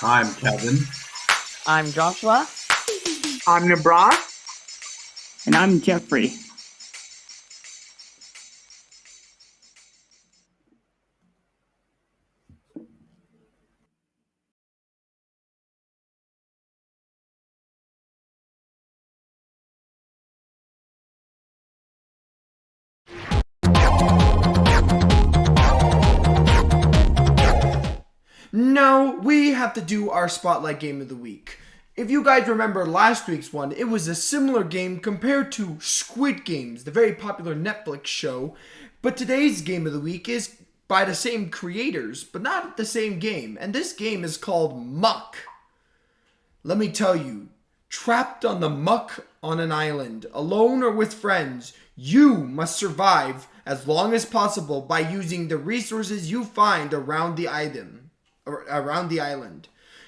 I'm Kevin. I'm Joshua. I'm Nabra. And I'm Jeffrey. Now we have to do our Spotlight Game of the Week. If you guys remember last week's one, it was a similar game compared to Squid Games, the very popular Netflix show. But today's Game of the Week is by the same creators, but not the same game. And this game is called Muck. Let me tell you, trapped on the muck on an island, alone or with friends, you must survive as long as possible by using the resources you find around the island.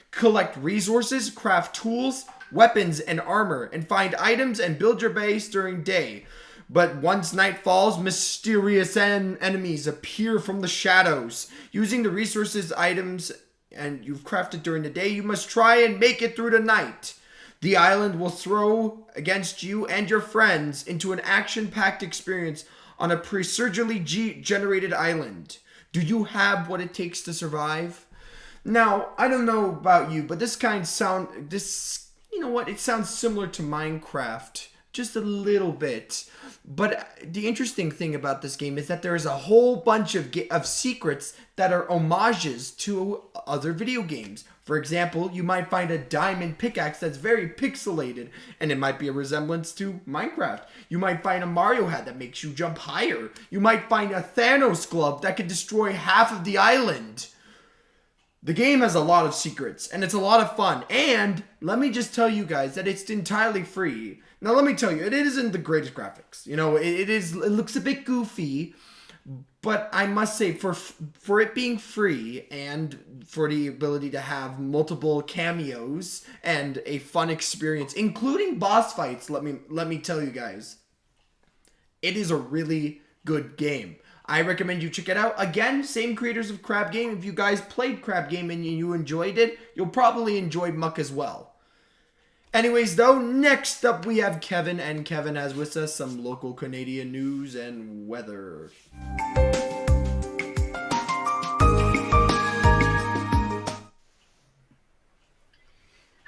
Collect resources, craft tools, weapons, and armor, and find items and build your base during day. But once night falls, mysterious enemies appear from the shadows. Using the resources, items, and you've crafted during the day, you must try and make it through the night. The island will throw against you and your friends into an action-packed experience on a procedurally generated island. Do you have what it takes to survive? Now, I don't know about you, but it sounds similar to Minecraft, just a little bit. But the interesting thing about this game is that there is a whole bunch of secrets that are homages to other video games. For example, you might find a diamond pickaxe that's very pixelated, and it might be a resemblance to Minecraft. You might find a Mario hat that makes you jump higher. You might find a Thanos glove that could destroy half of the island. The game has a lot of secrets, and it's a lot of fun. And let me just tell you guys that it's entirely free. Now, let me tell you, it isn't the greatest graphics. You know, it looks a bit goofy, but I must say, for it being free and for the ability to have multiple cameos and a fun experience, including boss fights, let me tell you guys, it is a really good game. I recommend you check it out. Again, same creators of Crab Game. If you guys played Crab Game and you enjoyed it, you'll probably enjoy Muck as well. Anyways, though, next up we have Kevin, and Kevin has with us some local Canadian news and weather.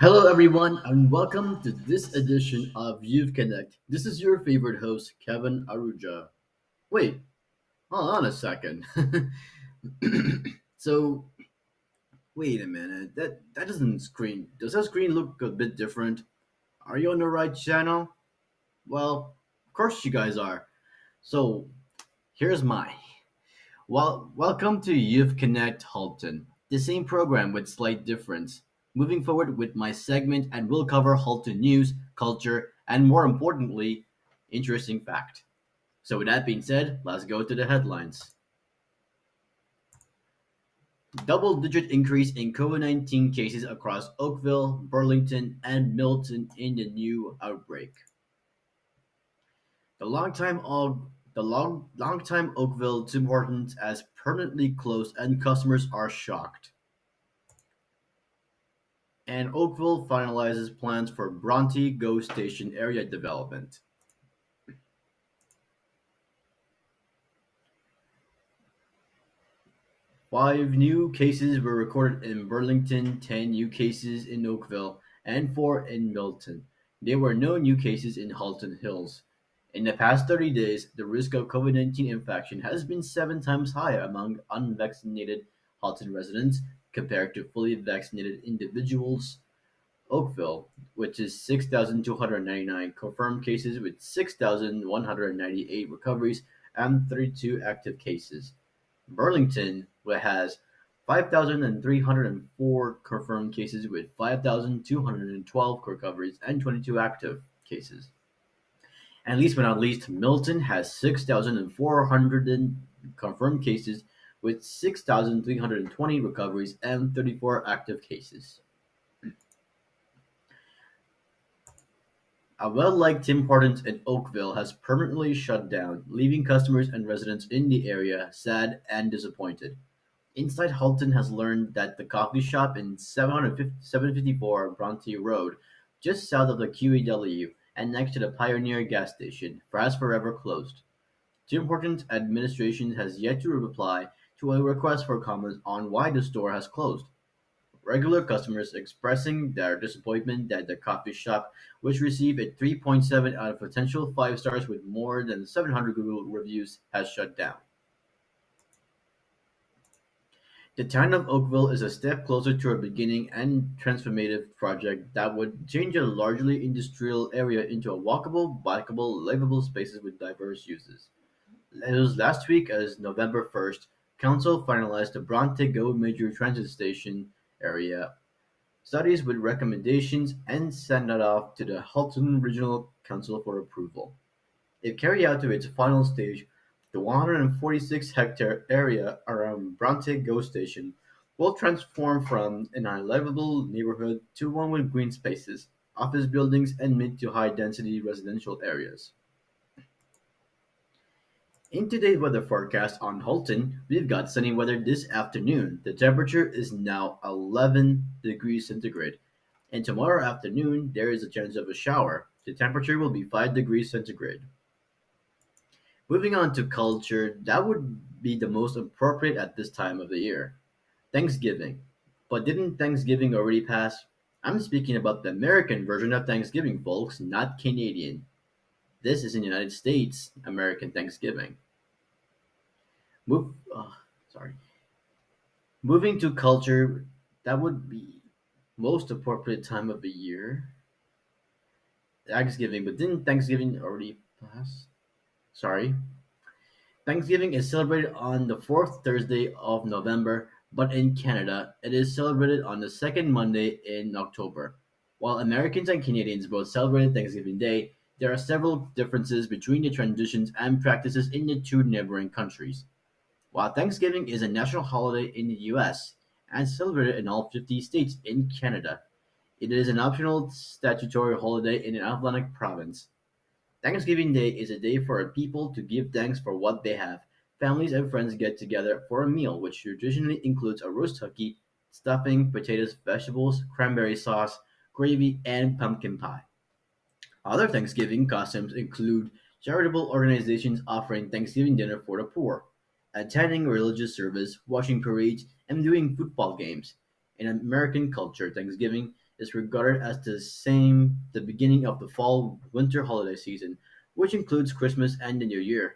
Hello, everyone, and welcome to this edition of Youth Connect. This is your favorite host, Kevin Aruja. Wait, hold on a second. so, wait a minute. That doesn't screen. Does that screen look a bit different? Are you on the right channel? Well, of course you guys are. So, here's my. Welcome to Youth Connect Halton, the same program with slight difference. Moving forward with my segment, and we'll cover Halton news, culture, and more importantly, interesting fact. So, with that being said, let's go to the headlines. Double digit increase in COVID 19 cases across Oakville, Burlington, and Milton in the new outbreak. The long-time Oakville Tim Hortons as permanently closed and customers are shocked. And Oakville finalizes plans for Bronte GO Station area development. Five new cases were recorded in Burlington, 10 new cases in Oakville, and 4 in Milton. There were no new cases in Halton Hills. In the past 30 days, the risk of COVID 19 infection has been 7 times higher among unvaccinated Halton residents compared to fully vaccinated individuals. Oakville, which is 6,299 confirmed cases with 6,198 recoveries and 32 active cases. Burlington has 5,304 confirmed cases with 5,212 recoveries and 22 active cases. And least but not least, Milton has 6,400 confirmed cases with 6,320 recoveries and 34 active cases. A well-liked Tim Hortons in Oakville has permanently shut down, leaving customers and residents in the area sad and disappointed. Inside Halton has learned that the coffee shop in 754 Bronte Road, just south of the QEW and next to the Pioneer gas station, has forever closed. Tim Hortons administration has yet to reply to a request for comments on why the store has closed. Regular customers expressing their disappointment that the coffee shop, which received a 3.7 out of potential 5 stars with more than 700 Google reviews, has shut down. The town of Oakville is a step closer to a beginning and transformative project that would change a largely industrial area into a walkable, bikeable, livable spaces with diverse uses. It was last week, as November 1st, Council finalized the Bronte Go Major Transit Station area studies with recommendations and sent it off to the Halton Regional Council for approval. If carried out to its final stage, the 146-hectare area around Bronte Go Station will transform from an unlivable neighborhood to one with green spaces, office buildings, and mid to high density residential areas. In today's weather forecast on Halton, we've got sunny weather this afternoon. The temperature is now 11 degrees centigrade. And tomorrow afternoon, there is a chance of a shower. The temperature will be 5 degrees centigrade. Moving on to culture, that would be the most appropriate at this time of the year. Thanksgiving. But didn't Thanksgiving already pass? I'm speaking about the American version of Thanksgiving, folks, not Canadian. This is in the United States, American Thanksgiving. Move, sorry. Moving to culture, that would be most appropriate time of the year. Thanksgiving, but didn't Thanksgiving already pass? Sorry. Thanksgiving is celebrated on the fourth Thursday of November, but in Canada, it is celebrated on the second Monday in October. While Americans and Canadians both celebrate Thanksgiving Day, there are several differences between the traditions and practices in the two neighboring countries. While Thanksgiving is a national holiday in the US and celebrated in all 50 states in Canada, it is an optional statutory holiday in an Atlantic province. Thanksgiving Day is a day for a people to give thanks for what they have. Families and friends get together for a meal, which traditionally includes a roast turkey, stuffing, potatoes, vegetables, cranberry sauce, gravy, and pumpkin pie. Other Thanksgiving customs include charitable organizations offering Thanksgiving dinner for the poor, attending religious service, watching parades, and doing football games. In American culture, Thanksgiving is regarded as the beginning of the fall winter holiday season, which includes Christmas and the New Year.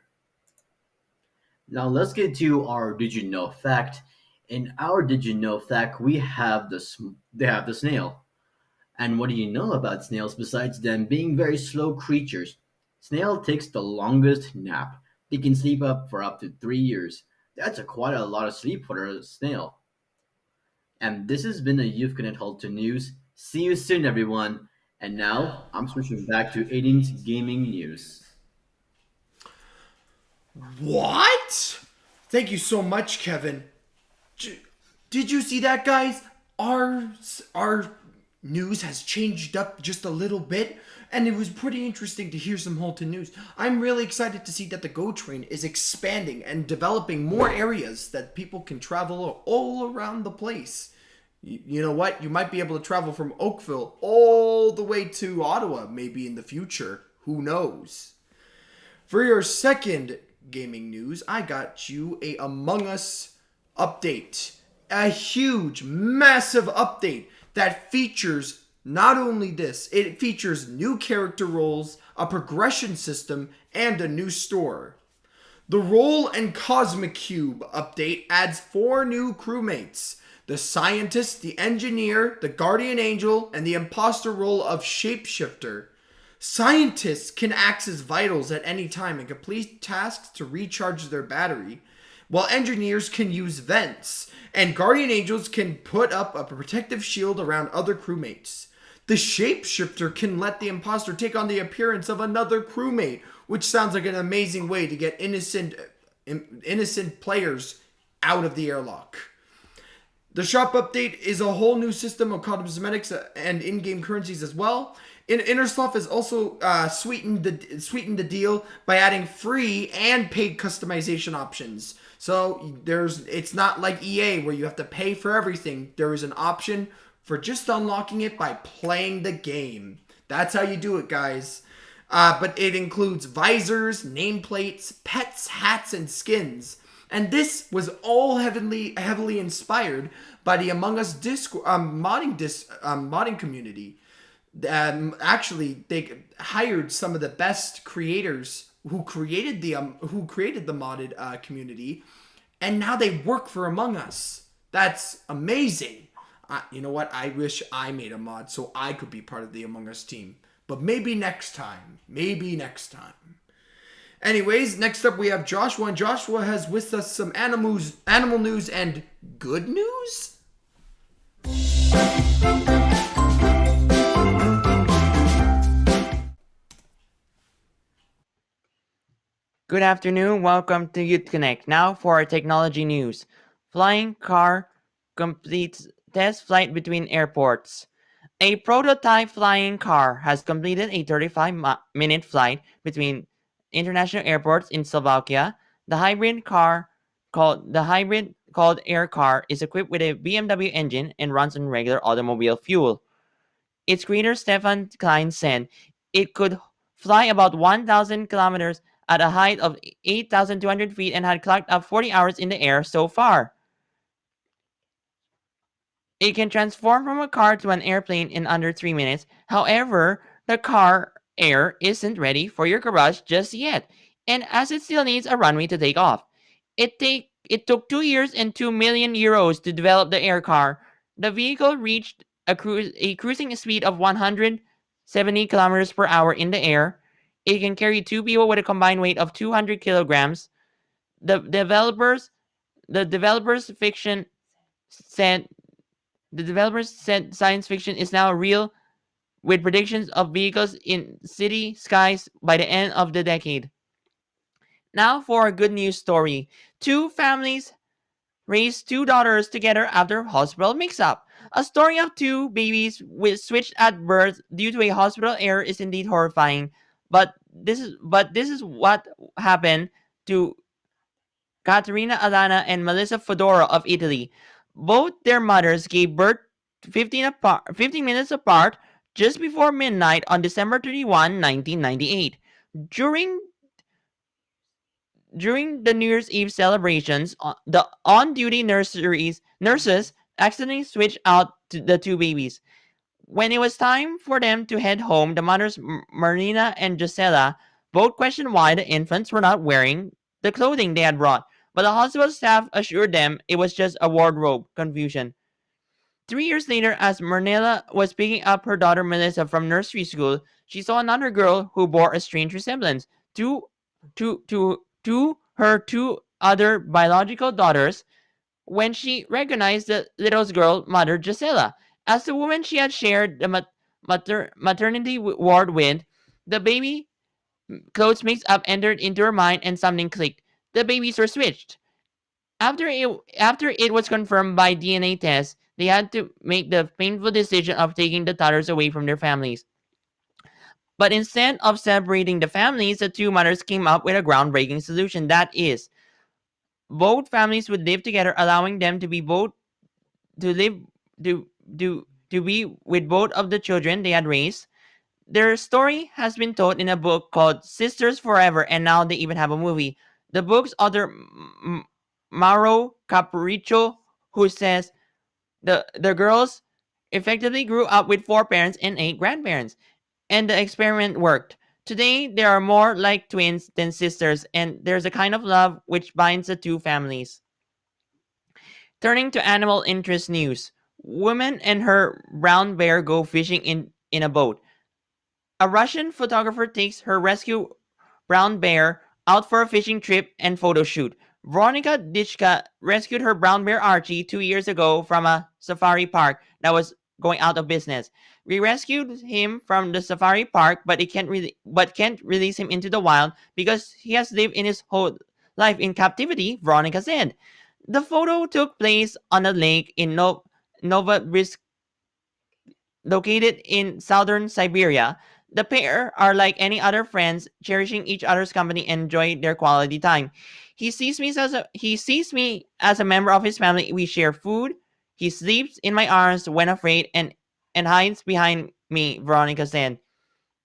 Now let's get to our did you know fact. In our did you know fact, they have the snail. And what do you know about snails besides them being very slow creatures? Snail takes the longest nap. They can sleep up for up to 3 years. That's quite a lot of sleep for a snail. And this has been a Youth Connect Halton News. See you soon, everyone. And now I'm switching back to Aiden's gaming news. What? Thank you so much, Kevin. Did you see that, guys? Our news has changed up just a little bit, and it was pretty interesting to hear some Halton news. I'm really excited to see that the GO train is expanding and developing more areas that people can travel all around the place. You know what? You might be able to travel from Oakville all the way to Ottawa maybe in the future. Who knows? For your second gaming news, I got you a Among Us update. A huge, massive update that features not only this, it features new character roles, a progression system, and a new store. The Role and Cosmic Cube update adds 4 new crewmates: the Scientist, the Engineer, the Guardian Angel, and the imposter role of Shapeshifter. Scientists can access vitals at any time and complete tasks to recharge their battery, while engineers can use vents, and guardian angels can put up a protective shield around other crewmates. The shapeshifter can let the imposter take on the appearance of another crewmate, which sounds like an amazing way to get innocent players out of the airlock. The shop update is a whole new system of cosmetics and in-game currencies as well. Innersoft has also sweetened the deal by adding free and paid customization options. So it's not like EA where you have to pay for everything. There is an option for just unlocking it by playing the game. That's how you do it, guys. But it includes visors, nameplates, pets, hats, and skins. And this was all heavily inspired by the Among Us modding community. Actually, they hired some of the best creators who created the modded community, and now they work for Among Us. That's amazing. You know what? I wish I made a mod so I could be part of the Among Us team. But maybe next time. Anyways, next up we have Joshua, and Joshua has with us some animal news and good news. Good afternoon. Welcome to Youth Connect. Now for our technology news. Flying car completes test flight between airports. A prototype flying car has completed a 35-minute flight between international airports in Slovakia. The hybrid called Air Car is equipped with a BMW engine and runs on regular automobile fuel. Its creator Stefan Klein said it could fly about 1,000 kilometers at a height of 8,200 feet and had clocked up 40 hours in the air so far. It can transform from a car to an airplane in under 3 minutes. However, the car Air isn't ready for your garage just yet, and as it still needs a runway to take off. It took 2 years and 2 million euros to develop the Air Car. The vehicle reached a cruising speed of 170 kilometers per hour in the air. It can carry 2 people with a combined weight of 200 kilograms. The developers said science fiction is now real, with predictions of vehicles in city skies by the end of the decade. Now for a good news story. 2 families raised 2 daughters together after hospital mix-up. A story of 2 babies switched at birth due to a hospital error is indeed horrifying. But this is what happened to Katerina Alana and Melissa Fedora of Italy. Both their mothers gave birth 15 minutes apart just before midnight on December 31, 1998. During the New Year's Eve celebrations, the on-duty nurses accidentally switched out the 2 babies. When it was time for them to head home, the mothers, Marina and Gisela, both questioned why the infants were not wearing the clothing they had brought, but the hospital staff assured them it was just a wardrobe confusion. 3 years later, as Marnella was picking up her daughter Melissa from nursery school, she saw another girl who bore a strange resemblance to her 2 other biological daughters. When she recognized the little girl mother Gisela as the woman she had shared the maternity ward with, the baby clothes mix-up entered into her mind and something clicked. The babies were switched. After it was confirmed by DNA tests, they had to make the painful decision of taking the daughters away from their families. But instead of separating the families, the 2 mothers came up with a groundbreaking solution. That is, both families would live together, allowing them to be with both of the children they had raised. Their story has been told in a book called Sisters Forever, and now they even have a movie. The book's author, Mauro Capriccio, who says the girls effectively grew up with 4 parents and 8 grandparents, and the experiment worked. Today, they are more like twins than sisters, and there's a kind of love which binds the 2 families. Turning to animal interest news. Woman and her brown bear go fishing in a boat. A Russian photographer takes her rescue brown bear out for a fishing trip and photo shoot. Veronika Dichka rescued her brown bear Archie 2 years ago from a safari park that was going out of business. We rescued him from the safari park, but can't release him into the wild because he has lived in his whole life in captivity, Veronika said. The photo took place on a lake in Novorossiysk located in southern Siberia. The pair are like any other friends, cherishing each other's company and enjoy their quality time. He sees me as a member of his family. We share food. He sleeps in my arms when afraid and hides behind me, Veronica said.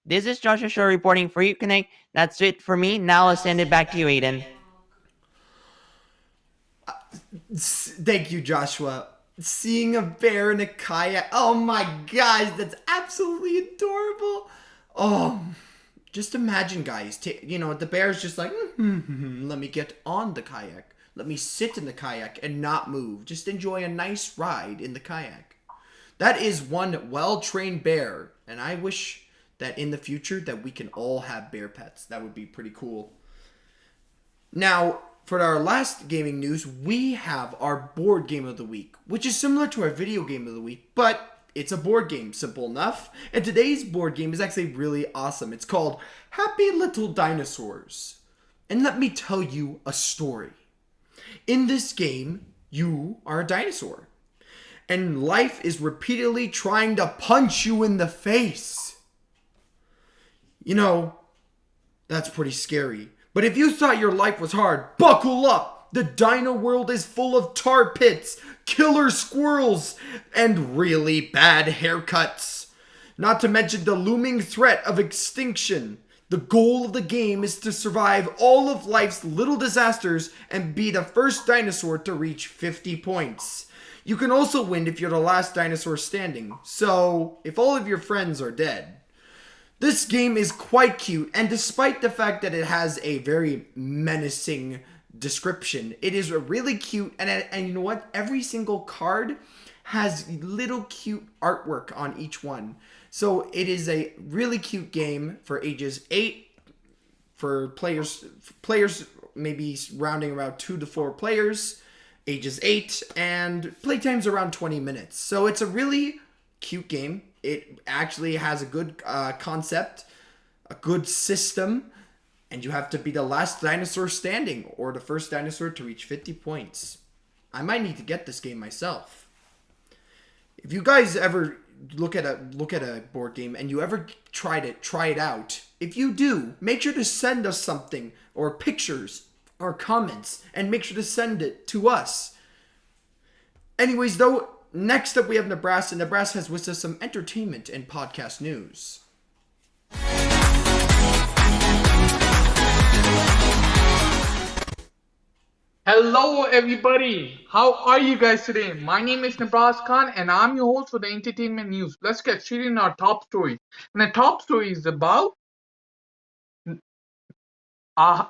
This is Joshua Shore reporting for UConnect. That's it for me. Now I'll send it back to you, Aiden. Thank you, Joshua. Seeing a bear in a kayak. Oh my gosh, that's absolutely adorable. Oh, just imagine, guys. The bear's just like, let me get on the kayak. Let me sit in the kayak and not move. Just enjoy a nice ride in the kayak. That is one well-trained bear, and I wish that in the future that we can all have bear pets. That would be pretty cool. Now, for our last gaming news, we have our board game of the week, which is similar to our video game of the week, but it's a board game, simple enough. And today's board game is actually really awesome. It's called Happy Little Dinosaurs. And let me tell you a story. In this game, you are a dinosaur. And life is repeatedly trying to punch you in the face. That's pretty scary. But if you thought your life was hard, buckle up! The dino world is full of tar pits, killer squirrels, and really bad haircuts. Not to mention the looming threat of extinction. The goal of the game is to survive all of life's little disasters and be the first dinosaur to reach 50 points. You can also win if you're the last dinosaur standing, so if all of your friends are dead. This game is quite cute, and despite the fact that it has a very menacing description, it is really cute, and you know what? Every single card has little cute artwork on each one. So it is a really cute game for ages 8, for players maybe rounding around 2 to 4 players, ages 8, and playtime's around 20 minutes. So it's a really cute game. It actually has a good concept, a good system, and you have to be the last dinosaur standing or the first dinosaur to reach 50 points. I might need to get this game myself. If you guys ever look at a board game and you ever try it out, if you do, make sure to send us something or pictures or comments, and make sure to send it to us. Anyways, though, next up we have Nebraska. Nebraska has with us some entertainment and podcast news. Hello, everybody. How are you guys today? My name is Nabraz Khan, and I'm your host for the entertainment news. Let's get straight in our top story. And the top story is about a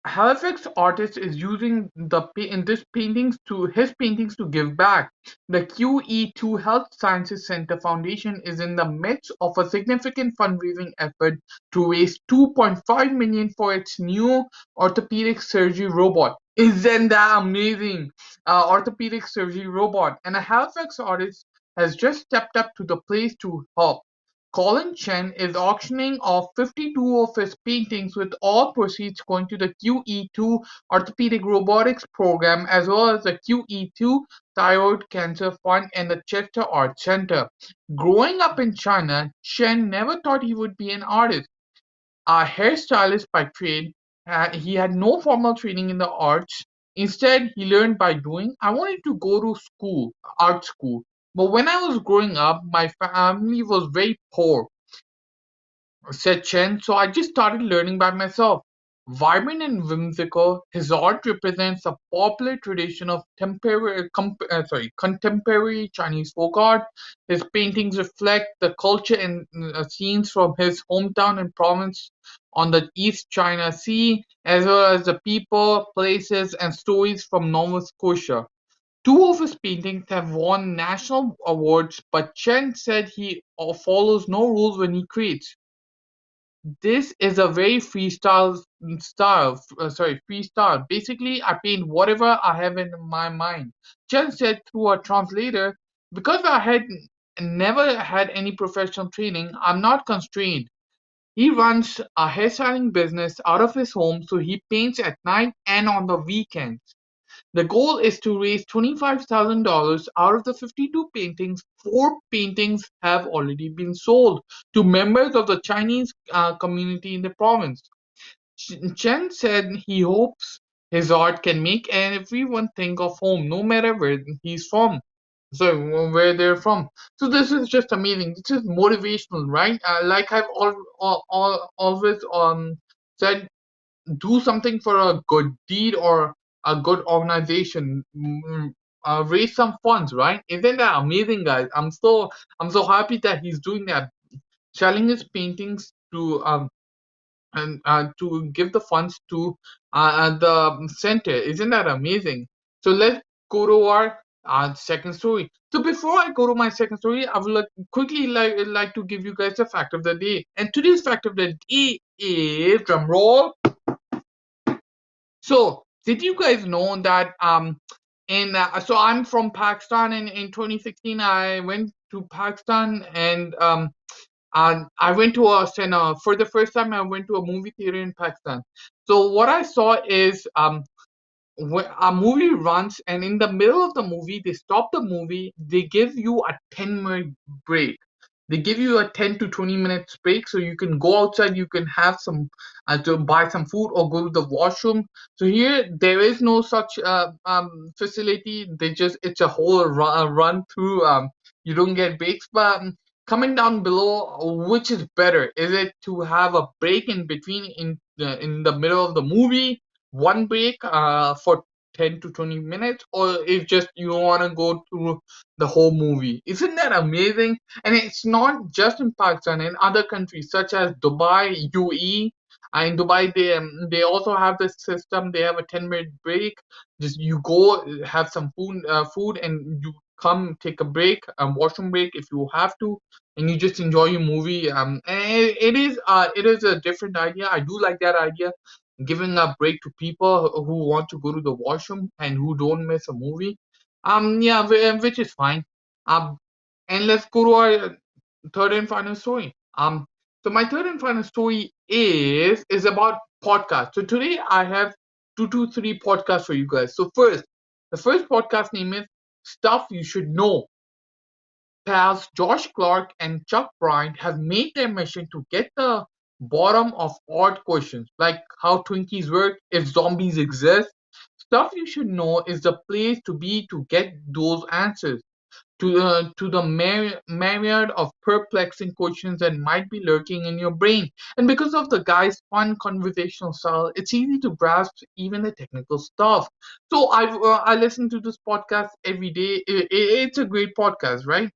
Halifax artist is using his paintings to give back. The QE2 Health Sciences Center Foundation is in the midst of a significant fundraising effort to raise $2.5 million for its new orthopedic surgery robot. Isn't that amazing? Orthopedic surgery robot. And a Halifax artist has just stepped up to the place to help. Colin Chen is auctioning off 52 of his paintings, with all proceeds going to the QE2 Orthopedic Robotics Program, as well as the QE2 Thyroid Cancer Fund and the Chester Art Center. Growing up in China, Chen never thought he would be an artist. A hairstylist by trade, he had no formal training in the arts. Instead, he learned by doing. I wanted to go to art school. But when I was growing up, my family was very poor, said Chen, so I just started learning by myself. Vibrant and whimsical, his art represents a popular tradition of contemporary Chinese folk art. His paintings reflect the culture and scenes from his hometown and province on the East China Sea, as well as the people, places, and stories from Nova Scotia. Two of his paintings have won national awards, but Chen said he follows no rules when he creates. This is a very freestyle. Basically, I paint whatever I have in my mind. Chen said through a translator, because I had never had any professional training, I'm not constrained. He runs a hairstyling business out of his home, so he paints at night and on the weekends. The goal is to raise $25,000. Out of the 52 paintings, 4 paintings have already been sold to members of the Chinese community in the province. Chen said he hopes his art can make everyone think of home, no matter where he's from. So where they're from. So this is just amazing. This is motivational, right? Like I've always said, do something for a good deed or a good organization. Raise some funds, right? Isn't that amazing, guys? I'm so happy that he's doing that, selling his paintings to and to give the funds to the center. Isn't that amazing? So let's go to our second story. So before I go to my second story, I would quickly like to give you guys a fact of the day. And today's fact of the day is, drum roll. So did you guys know that in so I'm from Pakistan, and in 2016 I went to Pakistan, and I went to a cinema for the first time. I went to a movie theater in Pakistan. So what I saw is when a movie runs, and in the middle of the movie they stop the movie, they give you a 10-minute break. They give you a 10 to 20 minutes break, so you can go outside, you can have some to buy some food or go to the washroom. So here there is no such facility. It's a whole run through. You don't get breaks. But coming down below, which is better? Is it to have a break in between, in the middle of the movie, one break for 10 to 20 minutes, or if just you want to go through the whole movie? Isn't that amazing? And it's not just in Pakistan, in other countries such as Dubai, UAE. In Dubai, they also have this system. They have a 10-minute break. Just you go have some food, and you come take a break, washroom break if you have to, and you just enjoy your movie. And it is a different idea. I do like that idea, giving a break to people who want to go to the washroom and who don't miss a movie. Yeah, which is fine. And let's go to our third and final story. So my third and final story is about podcasts. So today I have 2 to 3 podcasts for you guys. So the first podcast name is Stuff You Should Know. Pals Josh Clark and Chuck Bryant have made their mission to get the bottom of odd questions like how Twinkies work, if zombies exist. Stuff You Should Know is the place to be to get those answers to the myriad of perplexing questions that might be lurking in your brain. And because of the guy's fun conversational style, it's easy to grasp even the technical stuff. So I listen to this podcast every day. It's a great podcast, right?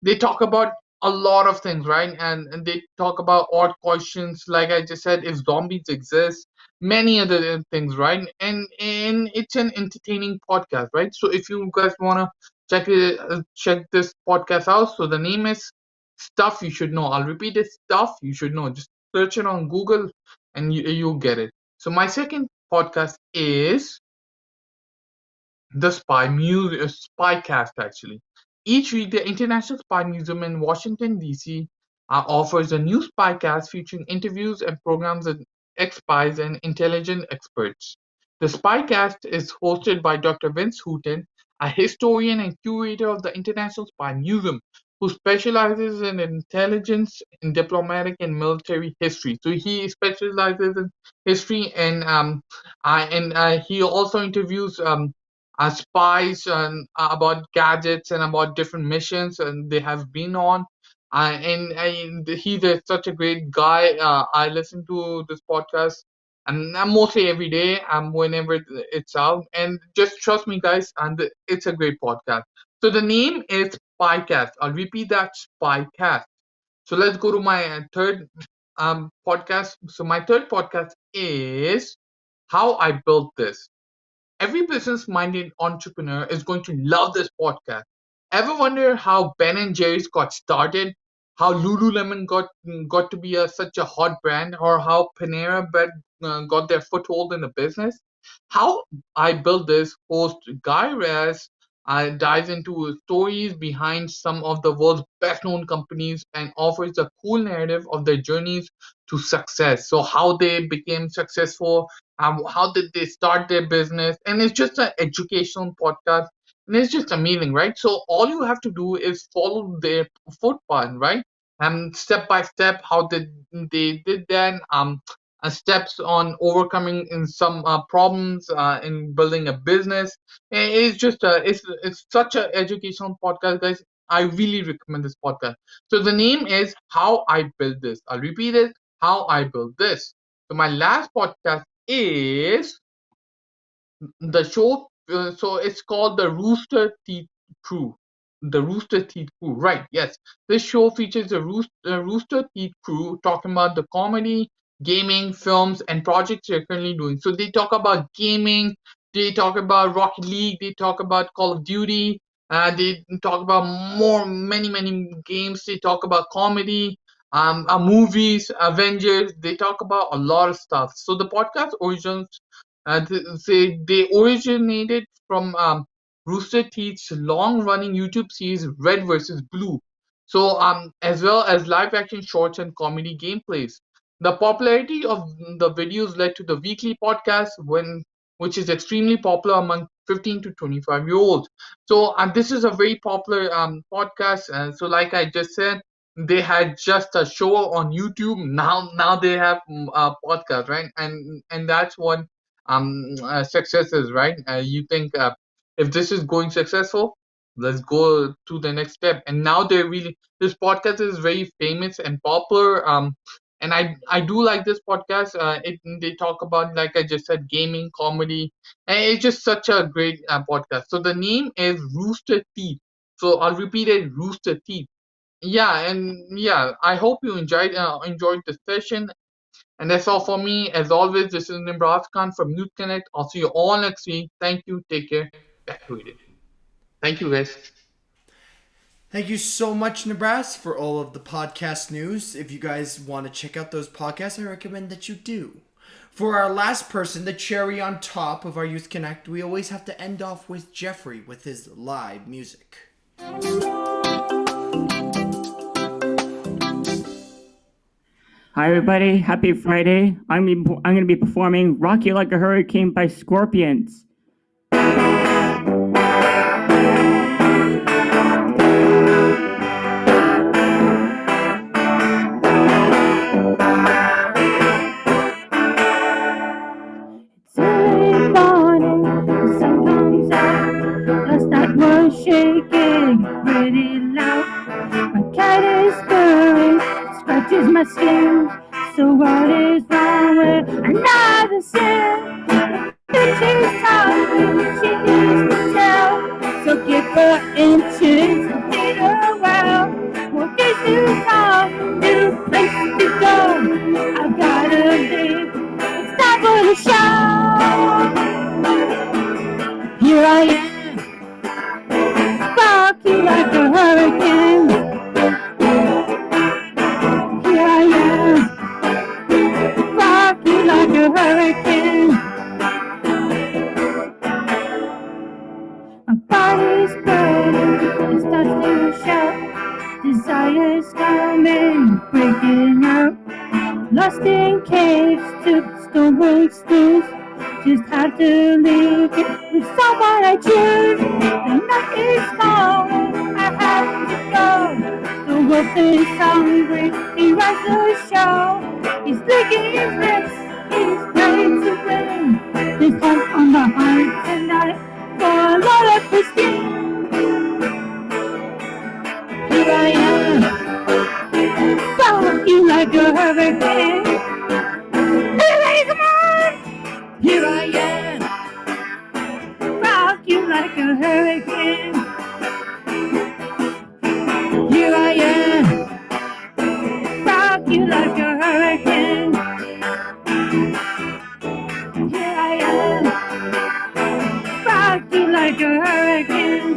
They talk about a lot of things, right? And they talk about odd questions, like I just said, if zombies exist, many other things, right? And it's an entertaining podcast, right? So if you guys wanna check this podcast out. So the name is Stuff You Should Know. I'll repeat it: Stuff You Should Know. Just search it on Google, and you'll get it. So my second podcast is the Spycast, actually. Each week, the International Spy Museum in Washington, D.C. Offers a new Spycast featuring interviews and programs with ex-spies and intelligence experts. The Spycast is hosted by Dr. Vince Houghton, a historian and curator of the International Spy Museum, who specializes in intelligence, in diplomatic and military history. So he specializes in history, and he also interviews spies and about gadgets and about different missions and they have been on. And he's such a great guy. I listen to this podcast and mostly every day, whenever it's out. And just trust me, guys, and it's a great podcast. So the name is Spycast. I'll repeat that: Spycast. So let's go to my third podcast. So my third podcast is How I Built This. Every business-minded entrepreneur is going to love this podcast. Ever wonder how Ben and Jerry's got started? How Lululemon got to be such a hot brand, or how Panera Bread got their foothold in the business? How I Built This host Guy Reyes dives into stories behind some of the world's best known companies and offers a cool narrative of their journeys to success. So, how they became successful, how did they start their business, and it's just an educational podcast. And it's just amazing, right? So all you have to do is follow their footpath, right? Step by step, how did they did that? Steps on overcoming in some problems in building a business. It's just it's such an educational podcast, guys. I really recommend this podcast. So the name is How I Built This. I'll repeat it. How I Built This. So my last podcast is the show. So it's called the Rooster Teeth Crew. The Rooster Teeth Crew, right? Yes, this show features the Rooster Teeth Crew talking about the comedy, gaming, films, and projects they're currently doing. So they talk about gaming, they talk about Rocket League, they talk about Call of Duty, they talk about many games. They talk about comedy, movies, Avengers. They talk about a lot of stuff. So the podcast origins they originated from Rooster Teeth's long-running YouTube series Red vs. Blue. So as well as live-action shorts and comedy gameplays. The popularity of the videos led to the weekly podcast, which is extremely popular among 15 to 25-year-olds. So this is a very popular podcast. So like I just said, they had just a show on YouTube. Now they have a podcast, right? And that's what successes, right? You think if this is going successful, let's go to the next step. And now they're really this podcast is very famous and popular. And I do like this podcast. They talk about, like I just said, gaming, comedy, and it's just such a great podcast. So the name is Rooster Teeth. So I'll repeat it, Rooster Teeth. Yeah, I hope you enjoyed the session. And that's all for me. As always, this is Nimrod Khan from Youth Connect. I'll see you all next week. Thank you. Take care. Back to it. Thank you, guys. Thank you so much, Nebraska, for all of the podcast news. If you guys want to check out those podcasts, I recommend that you do. For our last person, the cherry on top of our Youth Connect, we always have to end off with Jeffrey with his live music. Hi everybody, happy Friday. I'm going to be performing Rock You Like a Hurricane by Scorpions. It's early morning, the sun comes out. Last night was shaking pretty loud. My cat is purring, scratches my skin. So what is wrong with another sin? She's talking, she needs to tell. So give her inches and feed her well. What is new town, new place to go? I gotta leave, it's time for the show. Here I am, rock you like a hurricane. Here I am, rock you like a hurricane. My body's burning, it starts to shout. Desire's coming, breaking out. Lost in caves, took stonework schools. Just had to leave it with someone I choose. The night is calling, I have to go. The wolf is hungry, he runs the show. He's licking his lips, he's ready to win. There's hope on the heart tonight for a lot of prestige. Here I am, rock you like a hurricane. Hey, come on! Here I am, rock you like a hurricane. Here I am, rock you like a hurricane. Here I am, rock you like a hurricane.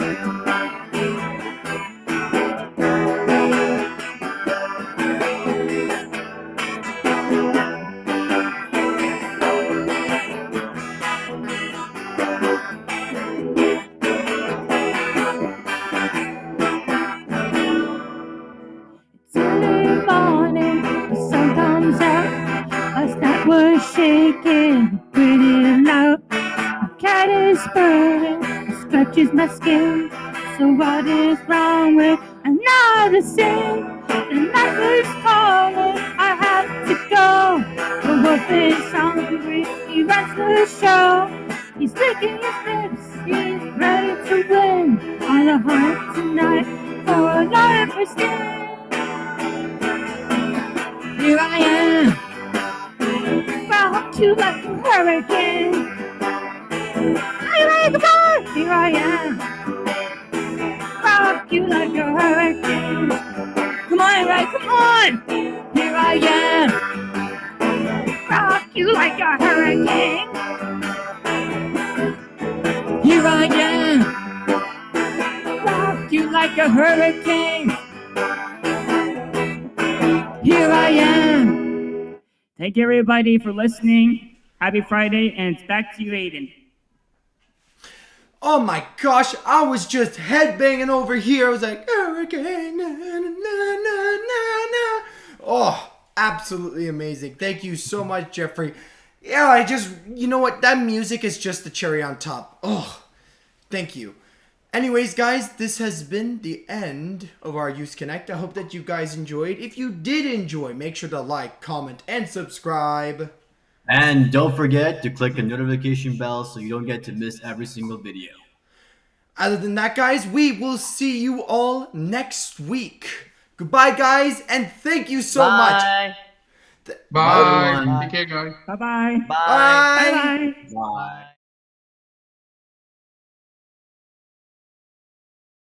shaking pretty loud. My cat is burning, it scratches my skin. So what is wrong with another sin? The night is calling, I have to go. The wolf is hungry, he runs the show. He's licking his lips, he's ready to win. On a hunt tonight for a larger skin. Here I am, rock you like a hurricane. I like the ball. Here I am, rock you like a hurricane. Come on, right, come on. Here I am, rock you like a hurricane. Here I am, rock you like a hurricane. Here I am. Thank you, everybody, for listening. Happy Friday, and it's back to you, Aiden. Oh my gosh, I was just headbanging over here. I was like, hurricane, na, na, na, na, na. Oh, absolutely amazing. Thank you so much, Jeffrey. Yeah, you know what? That music is just the cherry on top. Oh, thank you. Anyways, guys, this has been the end of our Youth Connect. I hope that you guys enjoyed. If you did enjoy, make sure to like, comment, and subscribe. And don't forget to click the notification bell so you don't get to miss every single video. Other than that, guys, we will see you all next week. Goodbye, guys, and thank you so much. Bye. Bye. everyone. Take care, guys. Bye-bye. Bye. Bye. Bye-bye. Bye.